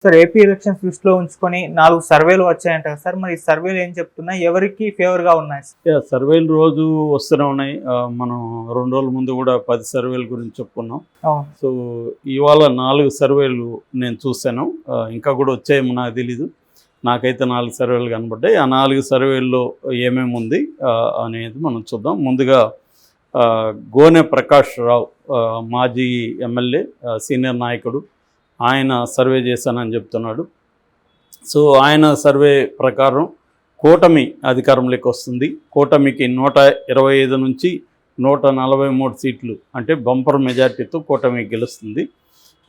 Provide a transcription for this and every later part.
Sir AP elections దృష్టిలో ఉంచుకొని 4 సర్వేలు వచ్చాయంట కదా సార్, మరి ఈ సర్వేలు ఏం చెప్తున్నాయి, ఎవరికి ఫేవర్గా ఉన్నాయి? సర్వేలు రోజు వస్తూనే ఉన్నాయి. మనం 2 రోజుల ముందు కూడా 10 సర్వేల గురించి చెప్పుకున్నాం. సో ఇవాళ 4 సర్వేలు నేను చూశాను. ఇంకా కూడా వచ్చాయేమో నాకు తెలీదు. నాకైతే 4 సర్వేలు కనబడ్డాయి. ఆ 4 సర్వేల్లో ఏమేమి ఉంది అనేది మనం చూద్దాం. ముందుగా గోనె ప్రకాష్ రావు, మాజీ ఎమ్మెల్యే, సీనియర్ నాయకుడు, ఆయన సర్వే చేశానని చెప్తున్నాడు. సో ఆయన సర్వే ప్రకారం కూటమి అధికారంలోకి వస్తుంది. కూటమికి 125 నుంచి 143 సీట్లు, అంటే బంపర్ మెజార్టీతో కూటమి గెలుస్తుంది.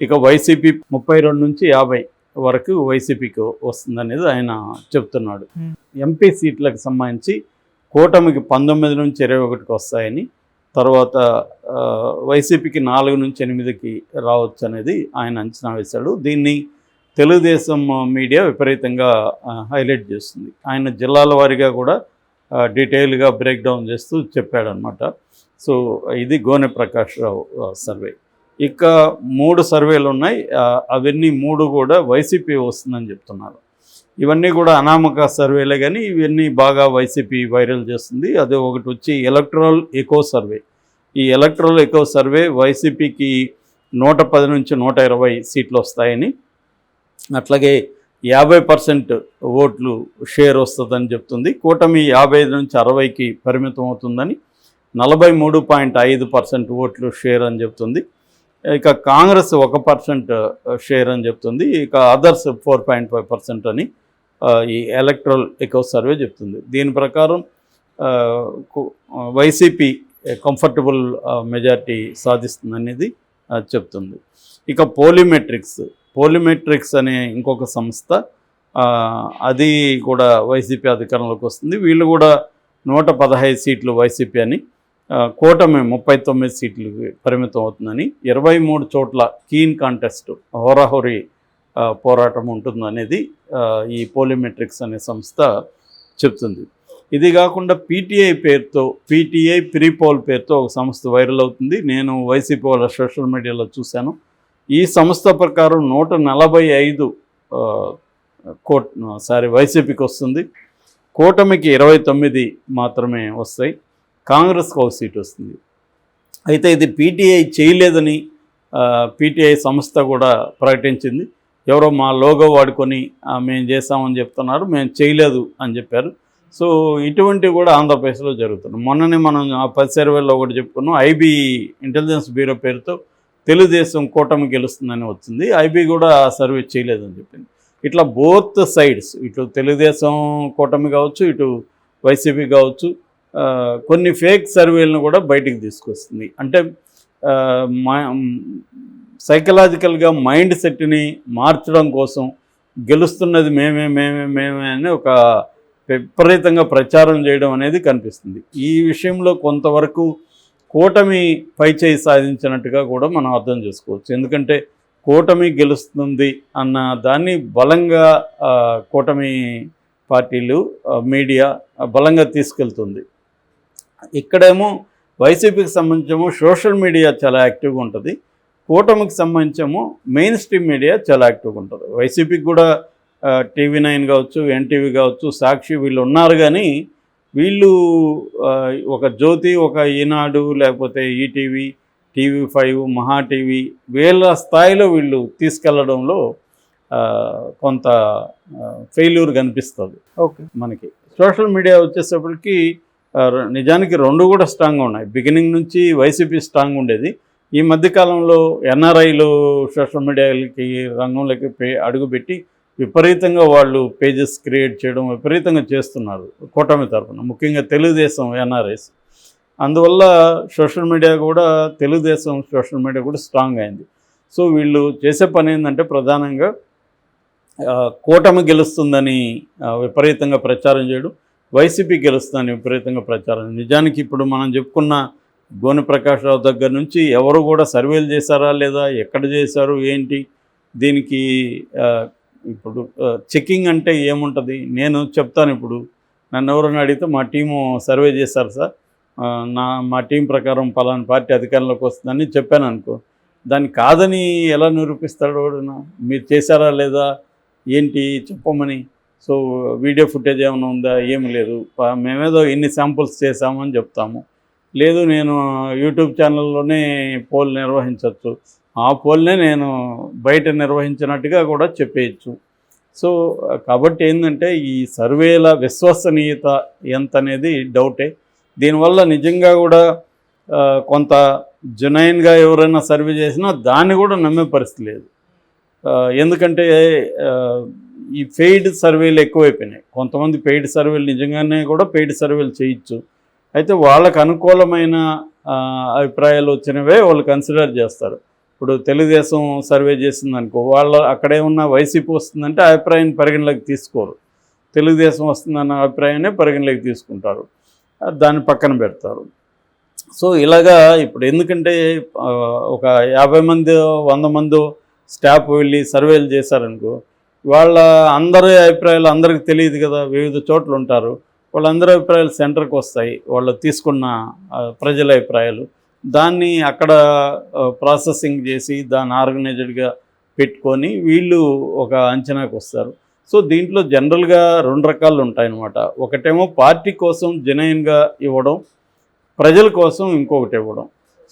ఇక వైసీపీ 32 నుంచి 50 వరకు వైసీపీకి వస్తుంది అనేది ఆయన చెప్తున్నాడు. ఎంపీ సీట్లకు సంబంధించి కూటమికి 19 నుంచి 21కి వస్తాయని, తర్వాత వైసీపీకి 4 నుంచి 8కి రావచ్చు అనేది ఆయన అంచనా వేశాడు. దీన్ని తెలుగుదేశం మీడియా విపరీతంగా హైలైట్ చేస్తుంది. ఆయన జిల్లాల వారీగా కూడా డీటెయిల్గా బ్రేక్ డౌన్ చేస్తూ చెప్పాడనమాట. సో ఇది గోనె ప్రకాష్ రావు సర్వే. ఇక 3 సర్వేలు ఉన్నాయి. అవన్నీ 3 కూడా వైసీపీ వస్తుందని చెప్తున్నారు. ఇవన్నీ కూడా అనామక సర్వేలే, కానీ ఇవన్నీ బాగా వైసీపీ వైరల్ చేస్తుంది. అది ఒకటి వచ్చి ఎలక్ట్రల్ ఎకో సర్వే. ఈ ఎలక్ట్రల్ ఎకో సర్వే వైసీపీకి 110 నుంచి 120 సీట్లు వస్తాయని, అట్లాగే 50% ఓట్లు షేర్ వస్తుందని చెప్తుంది. కూటమి 55 నుంచి 60కి పరిమితం అవుతుందని, 43.5% ఓట్లు షేర్ అని చెప్తుంది. ఇక కాంగ్రెస్ 1% షేర్ అని చెప్తుంది. ఇక అదర్స్ 4.5% అని ఈ ఎలక్ట్రల్ ఎకో సర్వే చెప్తుంది. దీని ప్రకారం వైసీపీ కంఫర్టబుల్ మెజార్టీ సాధిస్తుంది అనేది చెప్తుంది. ఇక పోలిమెట్రిక్స్ అనే ఇంకొక సంస్థ, అది కూడా వైసీపీ అధికారంలోకి వస్తుంది. వీళ్ళు కూడా 115 సీట్లు వైసీపీ అని, కూటమి 39 సీట్లకి పరిమితం అవుతుందని, 23 చోట్ల కీన్ కాంటెస్ట్, హోరాహోరీ పోరాటం ఉంటుందనేది ఈ పోలిమెట్రిక్స్ అనే సంస్థ చెప్తుంది. ఇది కాకుండా పీటీఐ ప్రీపోల్ పేరుతో ఒక సంస్థ వైరల్ అవుతుంది. నేను వైసీపీ వాళ్ళ సోషల్ మీడియాలో చూశాను. ఈ సంస్థ ప్రకారం 145 వైసీపీకి వస్తుంది. కూటమికి 29 మాత్రమే వస్తాయి. కాంగ్రెస్కి 1 సీట్ వస్తుంది. అయితే ఇది పీటీఐ చేయలేదని పీటీఐ సంస్థ కూడా ప్రకటించింది. ఎవరో మా లోగో వాడుకొని మేము చేస్తామని చెప్తున్నారు, మేము చేయలేదు అని చెప్పారు. సో ఇటువంటివి కూడా ఆంధ్రప్రదేశ్లో జరుగుతున్నాయి. మొన్ననే మనం 10 సర్వేల్లో ఒకటి చెప్పుకున్నాం. ఐబీ ఇంటెలిజెన్స్ బ్యూరో పేరుతో తెలుగుదేశం కూటమి గెలుస్తుందని వచ్చింది. ఐబీ కూడా సర్వే చేయలేదని చెప్పింది. ఇట్లా బోత్ సైడ్స్, ఇటు తెలుగుదేశం కూటమి కావచ్చు, ఇటు వైసీపీ కావచ్చు, కొన్ని ఫేక్ సర్వేలను కూడా బయటికి తీసుకొస్తుంది. అంటే సైకలాజికల్గా మైండ్ సెట్ని మార్చడం కోసం గెలుస్తున్నది మేమే అని ఒక విపరీతంగా ప్రచారం చేయడం అనేది కనిపిస్తుంది. ఈ విషయంలో కొంతవరకు కూటమి పైచేయి సాధించినట్టుగా కూడా మనం అర్థం చేసుకోవచ్చు. ఎందుకంటే కూటమి గెలుస్తుంది అన్న దాన్ని బలంగా కూటమి పార్టీలు, మీడియా బలంగా తీసుకెళ్తుంది. ఇక్కడేమో వైసీపీకి సంబంధించేమో సోషల్ మీడియా చాలా యాక్టివ్గా ఉంటుంది. కూటమికి సంబంధించేమో మెయిన్ స్ట్రీమ్ మీడియా చాలా యాక్టివ్గా ఉంటుంది. వైసీపీకి కూడా TV9 కావచ్చు, ఎన్టీవీ కావచ్చు, సాక్షి వీళ్ళు ఉన్నారు. కానీ వీళ్ళు ఒక జ్యోతి, ఒక ఈనాడు, లేకపోతే ఈటీవీ, TV5, మహా టీవీ, వీళ్ళ స్థాయిలో వీళ్ళు తీసుకెళ్లడంలో కొంత ఫెయిల్యూర్ కనిపిస్తుంది మనకి. సోషల్ మీడియా వచ్చేటప్పటికి నిజానికి 2 కూడా స్ట్రాంగ్గా ఉన్నాయి. బిగినింగ్ నుంచి వైసీపీ స్ట్రాంగ్ ఉండేది. ఈ మధ్యకాలంలో ఎన్ఆర్ఐలు సోషల్ మీడియాకి రంగంలోకి అడుగుపెట్టి విపరీతంగా వాళ్ళు పేజెస్ క్రియేట్ చేయడం విపరీతంగా చేస్తున్నారు కూటమి తరఫున, ముఖ్యంగా తెలుగుదేశం ఎన్ఆర్ఐస్. అందువల్ల సోషల్ మీడియా కూడా, తెలుగుదేశం సోషల్ మీడియా కూడా స్ట్రాంగ్ అయింది. సో వీళ్ళు చేసే పని ఏంటంటే ప్రధానంగా కూటమి గెలుస్తుందని విపరీతంగా ప్రచారం చేయడం, వైసీపీ గెలుస్తుందని విపరీతంగా ప్రచారం. నిజానికి ఇప్పుడు మనం చెప్పుకున్న గోనె ప్రకాష్ రావు దగ్గర నుంచి ఎవరు కూడా సర్వేలు చేశారా లేదా, ఎక్కడ చేశారు, ఏంటి, దీనికి ఇప్పుడు చెకింగ్ అంటే ఏముంటుంది నేను చెప్తాను. ఇప్పుడు నన్ను ఎవరైనా అడిగితే మా టీము సర్వే చేశారు సార్, మా టీం ప్రకారం పలానా పార్టీ అధికారంలోకి వస్తుందని చెప్పాను అనుకో, దాన్ని కాదని ఎలా నిరూపిస్తాడు వాడునా? మీరు చేశారా లేదా, ఏంటి చెప్పమని. సో వీడియో ఫుటేజ్ ఏమైనా ఉందా, ఏమి లేదు, మేమేదో ఇన్ని శాంపుల్స్ చేసామని చెప్తాము. లేదు నేను యూట్యూబ్ ఛానల్లోనే పోల్ నిర్వహించవచ్చు, ఆ పోల్నే నేను బయట నిర్వహించినట్టుగా కూడా చెప్పేయచ్చు. సో కాబట్టి ఏంటంటే ఈ సర్వేల విశ్వసనీయత ఎంత అనేది డౌటే. దీనివల్ల నిజంగా కూడా కొంత జెన్యూన్గా ఎవరైనా సర్వే చేసినా దాన్ని కూడా నమ్మే పరిస్థితి లేదు. ఎందుకంటే ఈ పెయిడ్ సర్వేలు ఎక్కువైపోయినాయి. కొంతమంది పెయిడ్ సర్వేలు నిజంగానే కూడా పెయిడ్ సర్వేలు చేయొచ్చు. అయితే వాళ్ళకు అనుకూలమైన అభిప్రాయాలు వచ్చినవే వాళ్ళు కన్సిడర్ చేస్తారు. ఇప్పుడు తెలుగుదేశం సర్వే చేసిందనుకో, అక్కడే ఉన్న వైసీపీ వస్తుందంటే ఆ అభిప్రాయాన్ని పరిగణలోకి తీసుకోరు. తెలుగుదేశం వస్తుందన్న అభిప్రాయాన్ని పరిగణలోకి తీసుకుంటారు, దాన్ని పక్కన పెడతారు. సో ఇలాగా ఇప్పుడు ఎందుకంటే ఒక 50 మంది 100 మంది స్టాఫ్ వెళ్ళి సర్వేలు చేశారనుకో, అందరి అభిప్రాయాలు అందరికి తెలియదు కదా, వివిధ చోట్ల ఉంటారు. వాళ్ళందరి అభిప్రాయాలు సెంటర్కి వస్తాయి, వాళ్ళు తీసుకున్న ప్రజల అభిప్రాయాలు. దాన్ని అక్కడ ప్రాసెసింగ్ చేసి దాన్ని ఆర్గనైజ్డ్గా పెట్టుకొని వీళ్ళు ఒక అంచనాకు వస్తారు. సో దీంట్లో జనరల్గా 2 రకాలు ఉంటాయన్నమాట. ఒకటేమో పార్టీ కోసం జెన్యూన్గా ఇవ్వడం, ప్రజల కోసం ఇంకొకటి ఇవ్వడం.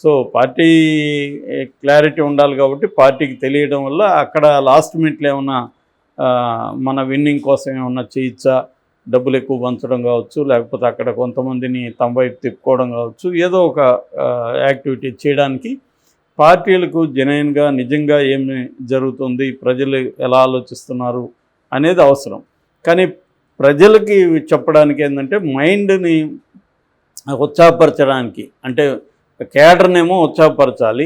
సో పార్టీ క్లారిటీ ఉండాలి కాబట్టి పార్టీకి తెలియడం వల్ల అక్కడ లాస్ట్ మినిట్లో ఏమన్నా మన విన్నింగ్ కోసం ఏమన్నా చేయొచ్చా, డబ్బులు ఎక్కువ పంచడం కావచ్చు, లేకపోతే అక్కడ కొంతమందిని తమ వైపు తిప్పుకోవడం కావచ్చు, ఏదో ఒక యాక్టివిటీ చేయడానికి పార్టీలకు జెన్యూన్గా నిజంగా ఏమి జరుగుతుంది, ప్రజలు ఎలా ఆలోచిస్తున్నారు అనేది అవసరం. కానీ ప్రజలకి చెప్పడానికి ఏంటంటే మైండ్ని ఉత్సాహపరచడానికి, అంటే కేడర్నేమో ఉత్సాహపరచాలి,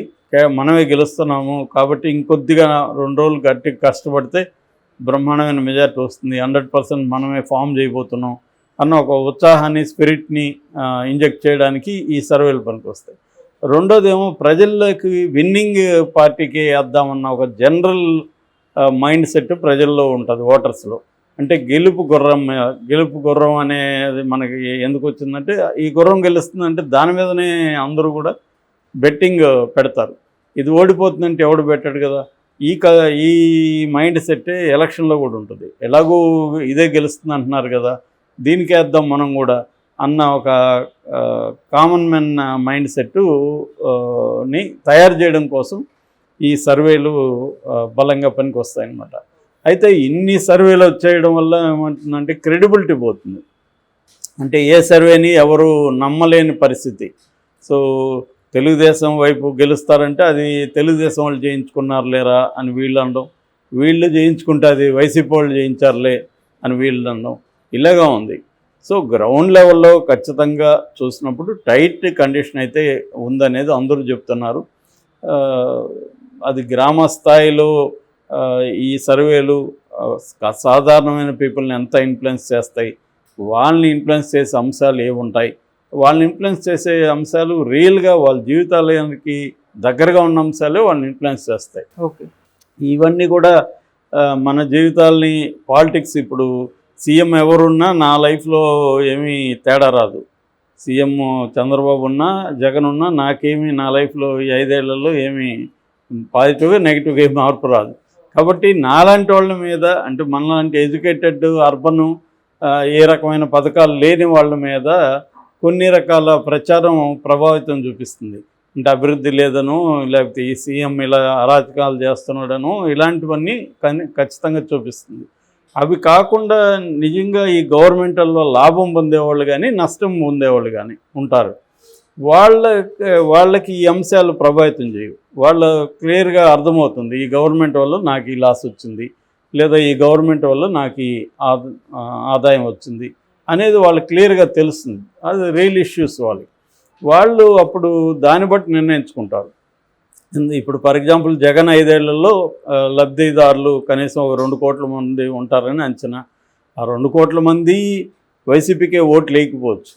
మనమే గెలుస్తున్నాము కాబట్టి ఇంకొద్దిగా 2 రోజులు గట్టిగా కష్టపడితే బ్రహ్మాండమైన మెజార్టీ వస్తుంది, 100% మనమే ఫామ్ చేయబోతున్నాం అన్న ఒక ఉత్సాహాన్ని, స్పిరిట్ని ఇంజెక్ట్ చేయడానికి ఈ సర్వేలు పనికొస్తాయి. రెండోదేమో ప్రజల్లోకి విన్నింగ్ పార్టీకి వేద్దామన్న ఒక జనరల్ మైండ్ సెట్ ప్రజల్లో ఉంటుంది, ఓటర్స్లో. అంటే గెలుపు గుర్రం అనేది మనకి ఎందుకు వచ్చిందంటే, ఈ గుర్రం గెలుస్తుందంటే దాని మీదనే అందరూ కూడా బెట్టింగ్ పెడతారు. ఇది ఓడిపోతుందంటే ఎవడు పెట్టాడు కదా. ఈ మైండ్ సెట్ ఎలక్షన్లో కూడా ఉంటుంది. ఎలాగూ ఇదే గెలుస్తుంది అంటున్నారు కదా, దీనికి వేద్దాం మనం కూడా అన్న ఒక కామన్ మెన్ మైండ్ సెట్ని తయారు చేయడం కోసం ఈ సర్వేలు బలంగా పనికి వస్తాయన్నమాట. అయితే ఇన్ని సర్వేలు చేయడం వల్ల ఏమంటుందంటే క్రెడిబిలిటీ పోతుంది. అంటే ఏ సర్వేని ఎవరు నమ్మలేని పరిస్థితి. సో తెలుగుదేశం వైపు గెలుస్తారంటే అది తెలుగుదేశం వాళ్ళు చేయించుకున్నారు లేరా అని వీళ్ళు అనడం, వీళ్ళు చేయించుకుంటే అది వైసీపీ వాళ్ళు చేయించారులే అని వీళ్ళు అనడం, ఇలాగా ఉంది. సో గ్రౌండ్ లెవెల్లో ఖచ్చితంగా చూసినప్పుడు టైట్ కండిషన్ అయితే ఉందనేది అందరూ చెప్తున్నారు. అది గ్రామ స్థాయిలో ఈ సర్వేలు సాధారణమైన పీపుల్ని ఎంత ఇన్ఫ్లుయెన్స్ చేస్తాయి, వాళ్ళని ఇన్ఫ్లుయెన్స్ చేసే అంశాలు ఏముంటాయి, వాళ్ళని ఇన్ఫ్లుయెన్స్ చేసే అంశాలు రియల్గా వాళ్ళ జీవితాలకి దగ్గరగా ఉన్న అంశాలే వాళ్ళని ఇన్ఫ్లుయెన్స్ చేస్తాయి. ఓకే, ఇవన్నీ కూడా మన జీవితాలని, పాలిటిక్స్, ఇప్పుడు సీఎం ఎవరున్నా నా లైఫ్లో ఏమీ తేడా రాదు. సీఎం చంద్రబాబు ఉన్నా జగన్ ఉన్నా నాకేమీ నా లైఫ్లో ఈ 5 ఏళ్లలో ఏమీ పాజిటివ్గా నెగిటివ్గా ఏమి మార్పు రాదు. కాబట్టి నాలాంటి వాళ్ళ మీద, అంటే మనలాంటి ఎడ్యుకేటెడ్ అర్బను ఏ రకమైన పథకాలు లేని వాళ్ళ మీద కొన్ని రకాల ప్రచారం ప్రభావితం చూపిస్తుంది. అంటే అభివృద్ధి లేదను, లేకపోతే ఈ సీఎం ఇలా అరాచకాలు చేస్తున్నాడను, ఇలాంటివన్నీ ఖచ్చితంగా చూపిస్తుంది. అవి కాకుండా నిజంగా ఈ గవర్నమెంట్లో లాభం పొందేవాళ్ళు కానీ నష్టం పొందేవాళ్ళు కానీ ఉంటారు. వాళ్ళకి ఈ అంశాలు ప్రభావితం చేయవు. వాళ్ళు క్లియర్గా అర్థమవుతుంది, ఈ గవర్నమెంట్ వల్ల నాకు ఈ లాస్ వచ్చింది, లేదా ఈ గవర్నమెంట్ వల్ల నాకు ఈ ఆదాయం వచ్చింది అనేది వాళ్ళకి క్లియర్గా తెలుస్తుంది. అది రియల్ ఇష్యూస్ వాళ్ళు అప్పుడు దాన్ని బట్టి నిర్ణయించుకుంటారు. ఇప్పుడు ఫర్ ఎగ్జాంపుల్ జగన్ 5 ఏళ్లలో లబ్ధిదారులు కనీసం 2 కోట్ల మంది ఉంటారని అంచనా. ఆ 2 కోట్ల మంది వైసీపీకే ఓట్లు వేయకపోవచ్చు,